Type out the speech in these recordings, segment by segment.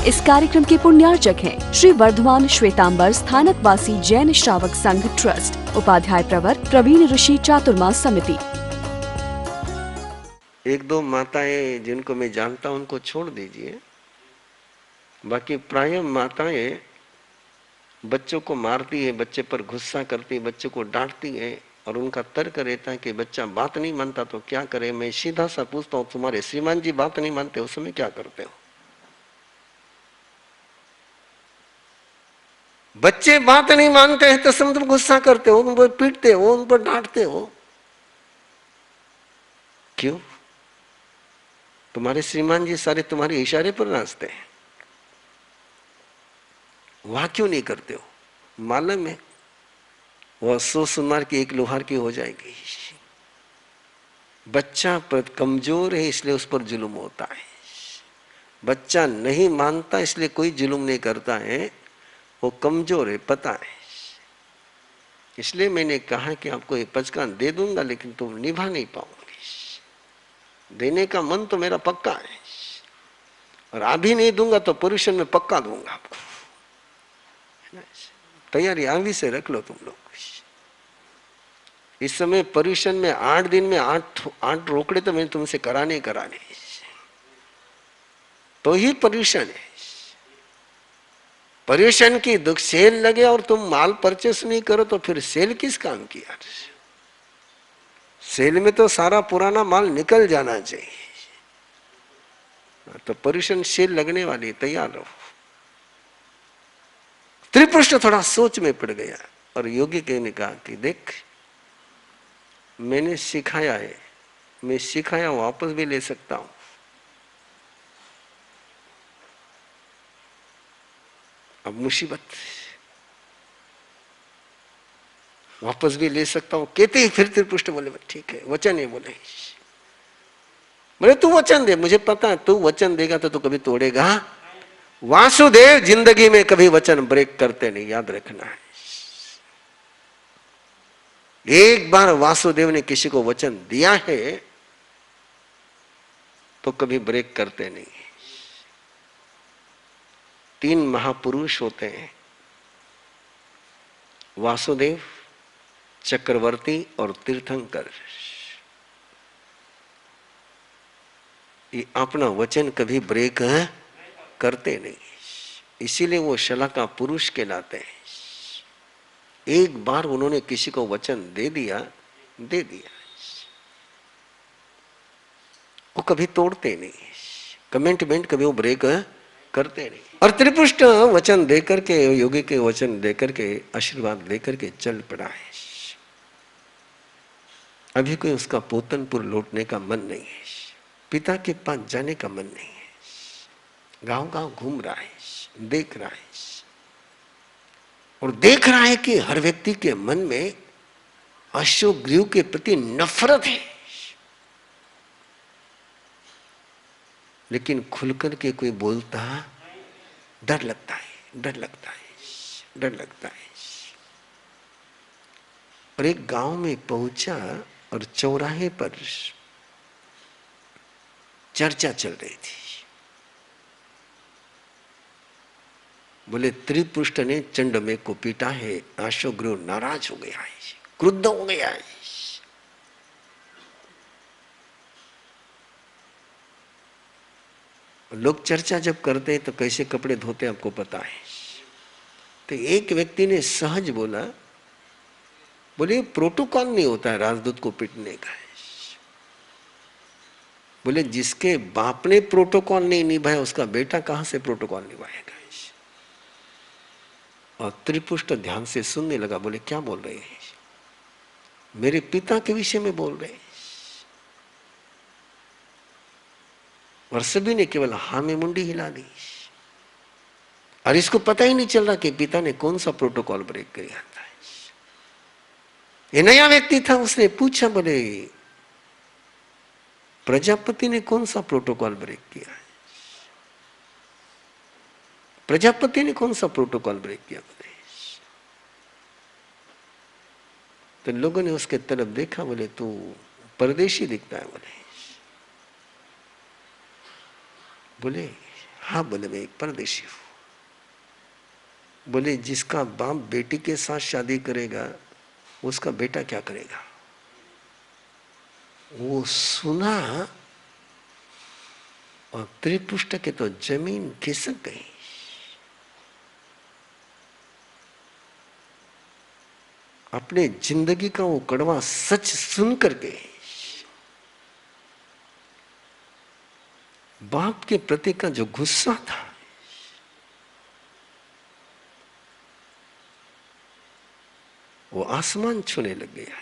इस कार्यक्रम के पुण्यार्चक हैं श्री वर्धमान श्वेतांबर स्थानकवासी जैन श्रावक संघ ट्रस्ट, उपाध्याय प्रवर प्रवीण ऋषि चातुर्मास समिति। एक दो माताएं जिनको मैं जानता हूं उनको छोड़ दीजिए, बाकी प्राय माताएं बच्चों को मारती है, बच्चे पर गुस्सा करती है, बच्चों को डांटती है और उनका तर्क रहता है कि बच्चा बात नहीं मानता तो क्या करे। मैं सीधा सा पूछता हूं, तुम्हारे श्रीमान जी बात नहीं मानते उस समय क्या करते हो? बच्चे बात नहीं मानते हैं तो तुम गुस्सा करते हो, उन पर पीटते हो, उन पर डांटते हो, क्यों? तुम्हारे श्रीमान जी सारे तुम्हारे इशारे पर नाचते हैं, वहां क्यों नहीं करते हो? मालूम है वह 100 सुनार की एक लोहार की हो जाएगी। बच्चा कमजोर है इसलिए उस पर जुल्म होता है, बच्चा नहीं मानता इसलिए कोई जुल्म नहीं करता है, वो कमजोर है पता है। इसलिए मैंने कहा कि आपको ये पचकान दे दूंगा लेकिन तुम निभा नहीं पाओगे। देने का मन तो मेरा पक्का है और अभी नहीं दूंगा तो पर्यूषण में पक्का दूंगा आपको। तैयारी आगे से रख लो तुम लोग। इस समय पर्यूषण में 8 दिन में 8 रोकड़े तो मैंने तुमसे कराने तो ही पर्यूषण है। पर्यूषण की दुख सेल लगे और तुम माल परचेस नहीं करो तो फिर सेल किस काम की यार? सेल में तो सारा पुराना माल निकल जाना चाहिए। तो पर्यूषण सेल लगने वाली, तैयार रहो। त्रिपुष्ट थोड़ा सोच में पड़ गया और योगी के ने कहा कि देख मैंने सिखाया है, मैं सिखाया वापस भी ले सकता हूं। अब मुसीबत, वापस भी ले सकता हूं कहते ही फिर त्रिपुष्ट बोले ठीक है वचन है। बोले तू वचन दे, मुझे पता है तू वचन देगा तो तू कभी तोड़ेगा। वासुदेव जिंदगी में कभी वचन ब्रेक करते नहीं, याद रखना है। एक बार वासुदेव ने किसी को वचन दिया है तो कभी ब्रेक करते नहीं। 3 महापुरुष होते हैं, वासुदेव, चक्रवर्ती और तीर्थंकर। ये अपना वचन कभी ब्रेक करते नहीं, इसीलिए वो शलाका पुरुष कहलाते हैं। एक बार उन्होंने किसी को वचन दे दिया, वो कभी तोड़ते नहीं, कमिटमेंट कभी वो ब्रेक करते नहीं। और त्रिपुष्ट वचन देकर के, योगी के वचन देकर के, आशीर्वाद देकर के चल पड़ा है। अभी कोई उसका पोतनपुर लौटने का मन नहीं है, पिता के पास जाने का मन नहीं है, गांव गांव घूम रहा है, देख रहा है और देख रहा है कि हर व्यक्ति के मन में अशोक ग्रीव के प्रति नफरत है, लेकिन खुलकर के कोई बोलता डर लगता है, डर लगता है, डर लगता है। और एक गांव में पहुंचा और चौराहे पर चर्चा चल रही थी। बोले त्रिपुष्ट ने चंडमे को पीटा है, अशोक ग्रीव नाराज हो गया है, क्रुद्ध हो गया है। लोग चर्चा जब करते हैं तो कैसे कपड़े धोते हैं आपको पता है। तो एक व्यक्ति ने सहज बोला, बोले प्रोटोकॉल नहीं होता है राजदूत को पीटने का। बोले जिसके बाप ने प्रोटोकॉल नहीं निभाया उसका बेटा कहां से प्रोटोकॉल निभाएगा। और त्रिपुष्ट ध्यान से सुनने लगा, बोले क्या बोल रहे हैं? मेरे पिता के विषय में बोल रहे हैं। और सभी ने केवल हाँ में मुंडी हिला दी और इसको पता ही नहीं चल रहा कि पिता ने कौन सा प्रोटोकॉल ब्रेक किया था। ये नया व्यक्ति था, उसने पूछा, बोले प्रजापति ने कौन सा प्रोटोकॉल ब्रेक किया है? प्रजापति ने कौन सा प्रोटोकॉल ब्रेक किया? बोले तो लोगों ने उसके तरफ देखा, बोले तू परदेशी दिखता है। बोले हाँ बोले मैं एक परदेशी हूं। बोले जिसका बाप बेटी के साथ शादी करेगा उसका बेटा क्या करेगा? वो सुना और त्रिपुष्ट के तो जमीन खिसक गई। अपने जिंदगी का वो कड़वा सच सुन करके बाप के प्रति का जो गुस्सा था वो आसमान छूने लग गया।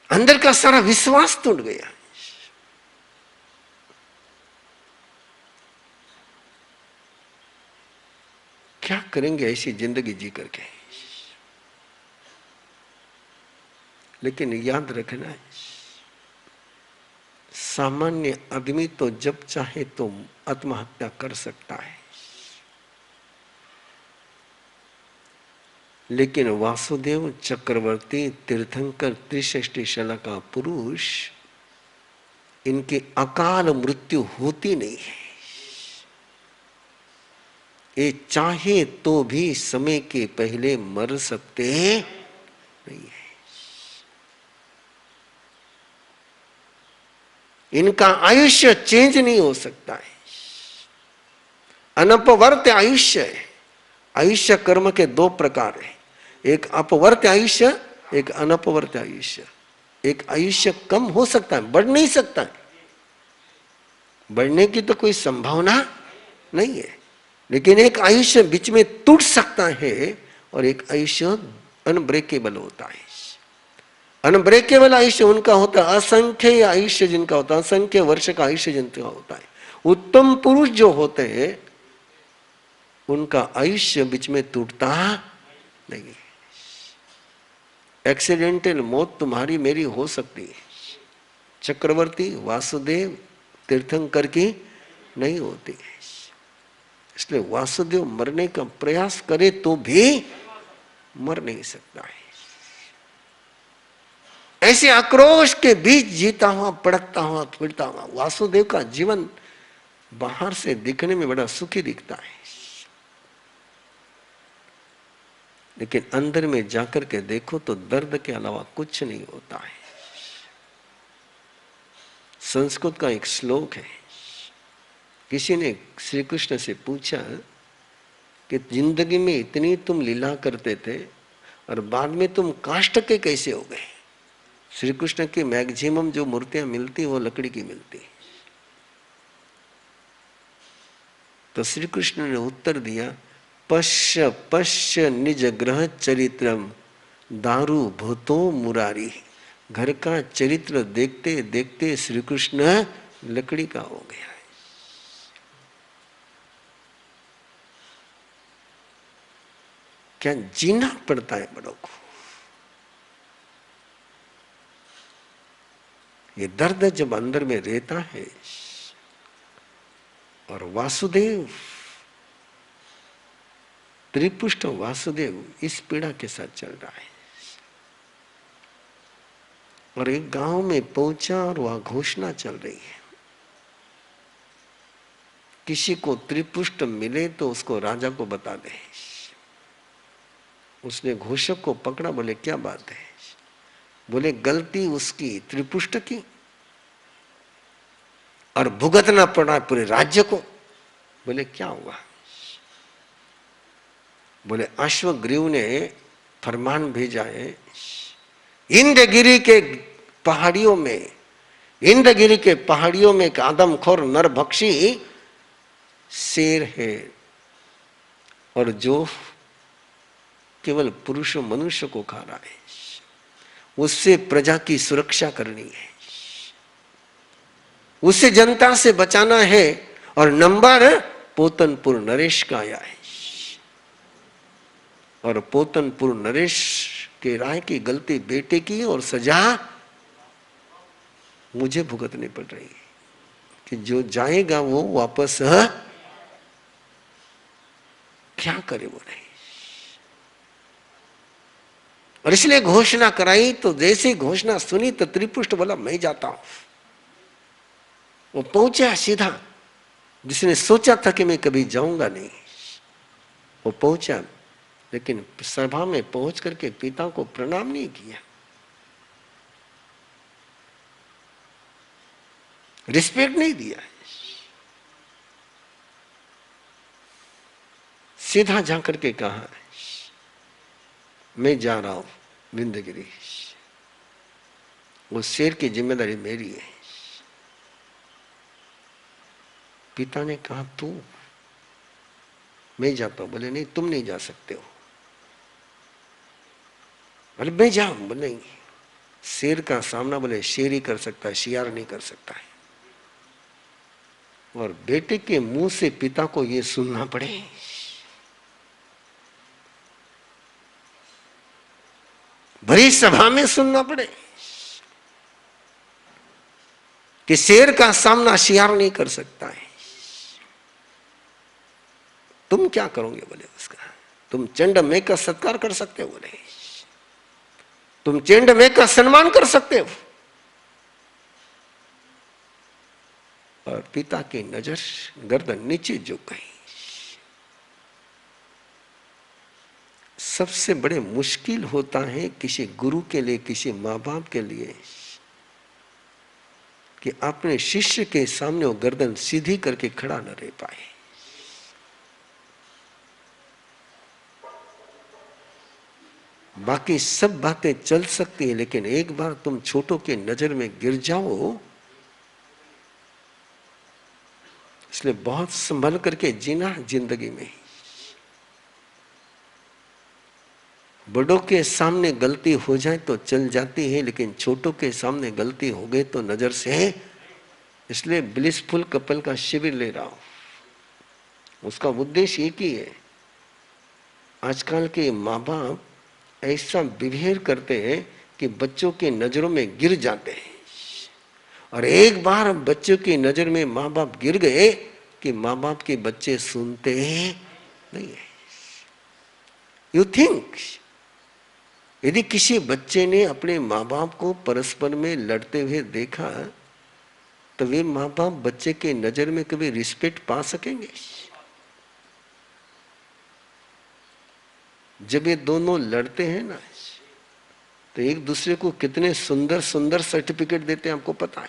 अंदर का सारा विश्वास टूट गया। क्या करेंगे ऐसी जिंदगी जी करके? लेकिन याद रखना, सामान्य आदमी तो जब चाहे तो आत्महत्या कर सकता है, लेकिन वासुदेव चक्रवर्ती तीर्थंकर त्रिषष्टिशला का पुरुष, इनकी अकाल मृत्यु होती नहीं है। ये चाहे तो भी समय के पहले मर सकते नहीं है। इनका आयुष्य चेंज नहीं हो सकता है। अनपवर्त आयुष्य है। आयुष्य कर्म के दो प्रकार है, एक अपवर्त आयुष्य, एक अनपवर्त आयुष्य। एक आयुष्य कम हो सकता है, बढ़ नहीं सकता है, बढ़ने की तो कोई संभावना नहीं है, लेकिन एक आयुष्य बीच में टूट सकता है और एक आयुष्य अनब्रेकेबल होता है। अनब्रेकेबल आयुष्य उनका होता है, असंख्य आयुष्य जिनका होता है, असंख्य वर्ष का आयुष्य जिनका होता है। उत्तम पुरुष जो होते हैं उनका आयुष्य बीच में टूटता नहीं है। एक्सीडेंटल मौत तुम्हारी मेरी हो सकती है, चक्रवर्ती वासुदेव तीर्थंकर की नहीं होती है। इसलिए वासुदेव मरने का प्रयास करे तो भी मर नहीं सकता है। ऐसे आक्रोश के बीच जीता हुआ, पड़कता हुआ, फिरता हुआ वासुदेव का जीवन बाहर से दिखने में बड़ा सुखी दिखता है, लेकिन अंदर में जाकर के देखो तो दर्द के अलावा कुछ नहीं होता है। संस्कृत का एक श्लोक है, किसी ने श्री कृष्ण से पूछा कि जिंदगी में इतनी तुम लीला करते थे और बाद में तुम काष्ठ के कैसे हो गए? श्री कृष्ण की मैक्सिमम जो मूर्तियां मिलती वो लकड़ी की मिलती। तो श्री कृष्ण ने उत्तर दिया, पश्य पश्य निज ग्रह चरित्रम दारू भूतो मुरारी। घर का चरित्र देखते देखते श्री कृष्ण लकड़ी का हो गया है। क्या जीना पड़ता है बड़ों को। ये दर्द जब अंदर में रहता है, और वासुदेव त्रिपुष्ट वासुदेव इस पीड़ा के साथ चल रहा है, और एक गांव में पहुंचा और वह घोषणा चल रही है, किसी को त्रिपुष्ट मिले तो उसको राजा को बता दे। उसने घोषक को पकड़ा, बोले क्या बात है? बोले गलती उसकी त्रिपुष्ट की और भुगतना पड़ा पूरे राज्य को। बोले क्या हुआ? बोले अश्वग्रीव ने फरमान भेजा है, इंद्रगिरी के पहाड़ियों में, इंद्रगिरी के पहाड़ियों में एक आदमखोर नरभक्षी शेर है, और जो केवल पुरुष मनुष्य को खा रहा है, उससे प्रजा की सुरक्षा करनी है, उससे जनता से बचाना है। और नंबर पोतनपुर नरेश का आया है, और पोतनपुर नरेश के राय की गलती बेटे की और सजा मुझे भुगतनी पड़ रही है कि जो जाएगा वो वापस क्या करे वो नहीं। और इसलिए घोषणा कराई, तो जैसे घोषणा सुनी तो त्रिपुष्ट बोला मैं जाता हूं। वो पहुंचा सीधा, जिसने सोचा था कि मैं कभी जाऊंगा नहीं, वो पहुंचा, लेकिन सभा में पहुंच करके पिता को प्रणाम नहीं किया, रिस्पेक्ट नहीं दिया। सीधा जाकर के कहा, मैं जा रहा हूं विंध्यगिरी, वो शेर की जिम्मेदारी मेरी है। पिता ने कहा तू? मैं जाता हूं। बोले नहीं, तुम नहीं जा सकते हो। बोले मैं जाऊं? बोले नहीं, शेर का सामना बोले शेर ही कर सकता है, शियार नहीं कर सकता है। और बेटे के मुंह से पिता को यह सुनना पड़े, भरी सभा में सुनना पड़े कि शेर का सामना शियार नहीं कर सकता है, तुम क्या करोगे? बोले उसका, तुम चंड में का सत्कार कर सकते हो? बोले तुम चंड में का सम्मान कर सकते हो? और पिता की नजर गर्दन नीचे झुक गई। सबसे बड़े मुश्किल होता है किसी गुरु के लिए, किसी माँ बाप के लिए, कि अपने शिष्य के सामने वो गर्दन सीधी करके खड़ा न रह पाए। बाकी सब बातें चल सकती है, लेकिन एक बार तुम छोटों के नजर में गिर जाओ, इसलिए बहुत संभल करके जीना जिंदगी में। बड़ों के सामने गलती हो जाए तो चल जाती है, लेकिन छोटों के सामने गलती हो गई तो नजर से है। इसलिए ब्लिसफुल कपल का शिविर ले रहा हूं। उसका उद्देश्य एक ही है। आजकल के माँ बाप ऐसा बिहेव करते हैं कि बच्चों की नजरों में गिर जाते हैं, और एक बार बच्चों की नजर में माँ बाप गिर गए कि माँ बाप के बच्चे सुनते नहीं है। यू थिंक यदि किसी बच्चे ने अपने माँ बाप को परस्पर में लड़ते हुए देखा तो वे माँ बाप बच्चे के नजर में कभी रिस्पेक्ट पा सकेंगे? जब ये दोनों लड़ते हैं ना, तो एक दूसरे को कितने सुंदर सुंदर सर्टिफिकेट देते हैं आपको पता है।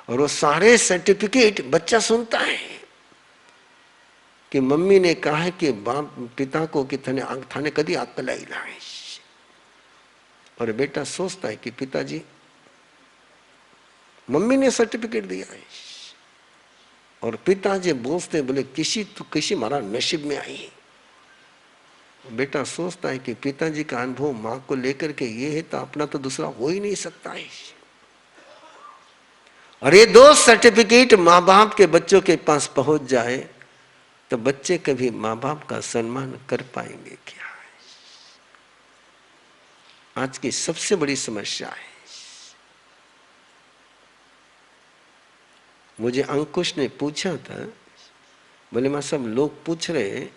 और वो सारे सर्टिफिकेट बच्चा सुनता है कि मम्मी ने कहा है कि बाप पिता को कि थाने कदी अक्ल आई ना है। और बेटा सोचता है कि पिताजी, मम्मी ने सर्टिफिकेट दिया है। और पिताजी बोलते बोले किसी मारा नसीब में आई है। बेटा सोचता है कि पिताजी का अनुभव मां को लेकर के ये है तो अपना तो दूसरा हो ही नहीं सकता है। और ये दो सर्टिफिकेट माँ बाप के बच्चों के पास पहुंच जाए तो बच्चे कभी माँ बाप का सम्मान कर पाएंगे क्या? आज की सबसे बड़ी समस्या है। मुझे अंकुश ने पूछा था, बोले मां साहब लोग पूछ रहे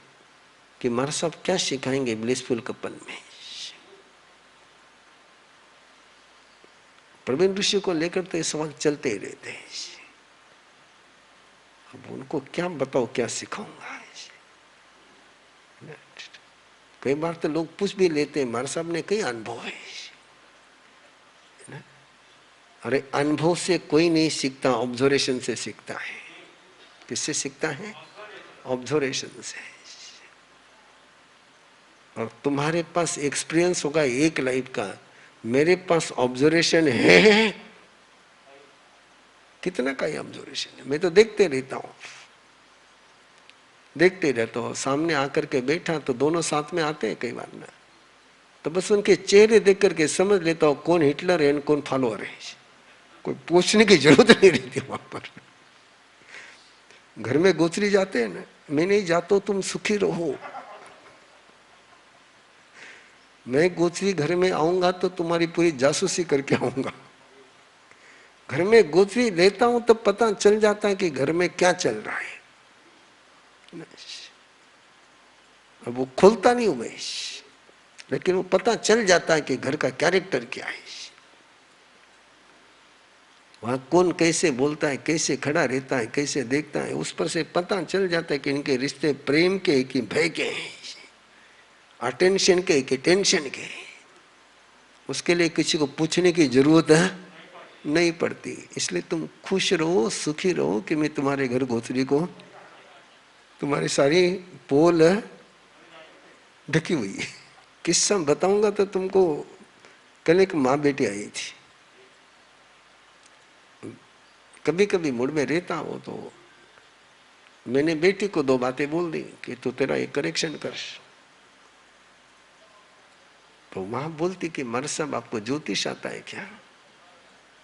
कि मारा साहब क्या सिखाएंगे ब्लिसफुल कपल में? प्रवीण ऋषि को लेकर तो ये सवाल चलते ही रहते हैं। अब उनको क्या बताओ, क्या सिखाऊंगा? कई बार तो लोग पूछ भी लेते हैं, मारा साहब ने कई अनुभव है। अरे अनुभव से कोई नहीं सीखता, ऑब्जर्वेशन से सीखता है। किससे सीखता है? ऑब्जर्वेशन से। और तुम्हारे पास एक्सपीरियंस होगा एक लाइफ का, मेरे पास ऑब्जर्वेशन है कितना का ही ऑब्जर्वेशन है। मैं तो देखते रहता हूं, देखते रहता हूं। सामने आकर के बैठा तो दोनों साथ में आते हैं कई बार ना, तो बस उनके चेहरे देख करके समझ लेता हूं कौन हिटलर है कौन फॉलोअर है। कोई पूछने की जरूरत नहीं रहती वहां पर। घर में गोचरी जाते हैं ना, मैं नहीं जाता तुम सुखी रहो, मैं गोचरी घर में आऊंगा तो तुम्हारी पूरी जासूसी करके आऊंगा। घर में गोचरी लेता हूं तो पता चल जाता है कि घर में क्या चल रहा है। अब वो खोलता नहीं उमेश, लेकिन वो पता चल जाता है कि घर का कैरेक्टर क्या है। वहां कौन कैसे बोलता है, कैसे खड़ा रहता है, कैसे देखता है, उस पर से पता चल जाता है कि इनके रिश्ते प्रेम के कि भय के हैं, अटेंशन के कि टेंशन के। उसके लिए किसी को पूछने की जरूरत है नहीं पड़ती। इसलिए तुम खुश रहो, सुखी रहो कि मैं तुम्हारे घर घोसरी को, तुम्हारी सारी पोल ढकी हुई है। किस्सा बताऊंगा तो तुमको। कल एक माँ बेटी आई थी, कभी कभी मूड में रहता हो तो मैंने बेटी को 2 बातें बोल दी कि तू तेरा एक करेक्शन कर। तो माँ बोलती कि मर साहब आपको ज्योतिष आता है क्या?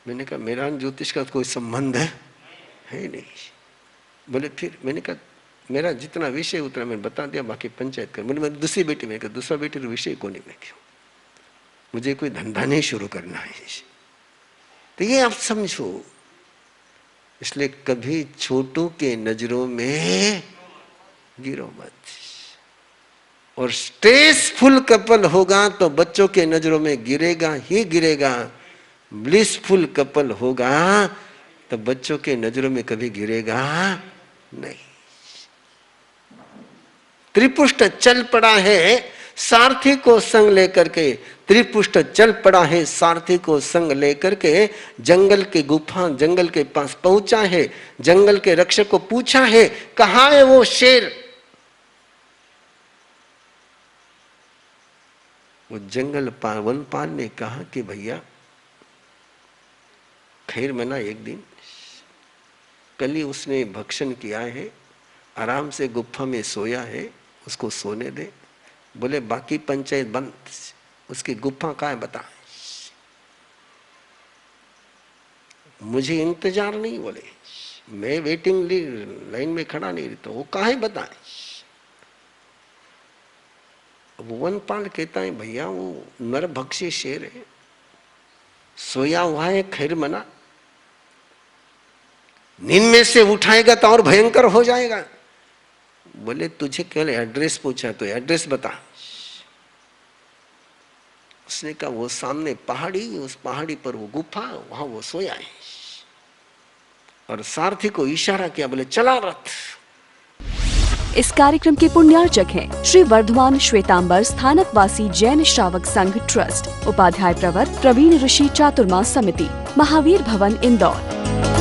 मैंने कहा मेरा ज्योतिष का कोई संबंध है नहीं। बोले फिर? मैंने कहा मेरा जितना विषय उतना मैंने बता दिया, बाकी पंचायत कर। मैंने दूसरी बेटी, मैंने कहा दूसरा बेटी का विषय को नहीं, मैं क्यों, मुझे कोई धंधा नहीं शुरू करना है। तो ये आप समझो। इसलिए कभी छोटों के नजरों में गिरो मत। और स्ट्रेसफुल कपल होगा तो बच्चों के नजरों में गिरेगा ही गिरेगा। ब्लिसफुल कपल होगा तो बच्चों के नजरों में कभी गिरेगा नहीं। त्रिपुष्ट चल पड़ा है सारथी को संग लेकर के, त्रिपुष्ट चल पड़ा है सारथी को संग लेकर के, जंगल के गुफा जंगल के पास पहुंचा है। जंगल के रक्षक को पूछा है कहाँ है वो शेर। वो जंगल वनपाल ने कहा कि भैया खैर मना एक दिन कल ही उसने भक्षण किया है, आराम से गुफा में सोया है, उसको सोने दे। बोले बाकी पंचायत बंद, उसकी गुफा कहाँ है बता। मुझे इंतजार नहीं, बोले मैं वेटिंग लाइन में खड़ा नहीं रहता, वो कहाँ है बताए। वनपाल कहता है भैया वो नरभक्षी शेर है, सोया हुआ है खैर मना, नींद में से उठाएगा तो और भयंकर हो जाएगा। बोले तुझे केवल एड्रेस पूछा तो एड्रेस बता। उसने कहा वो सामने पहाड़ी, उस पहाड़ी पर वो गुफा, वहां वो सोया है। और सारथी को इशारा किया, बोले चला रथ। इस कार्यक्रम के पुण्यार्चक हैं श्री वर्धमान श्वेतांबर स्थानकवासी जैन श्रावक संघ ट्रस्ट, उपाध्याय प्रवर प्रवीण ऋषि चातुर्मास समिति, महावीर भवन इंदौर।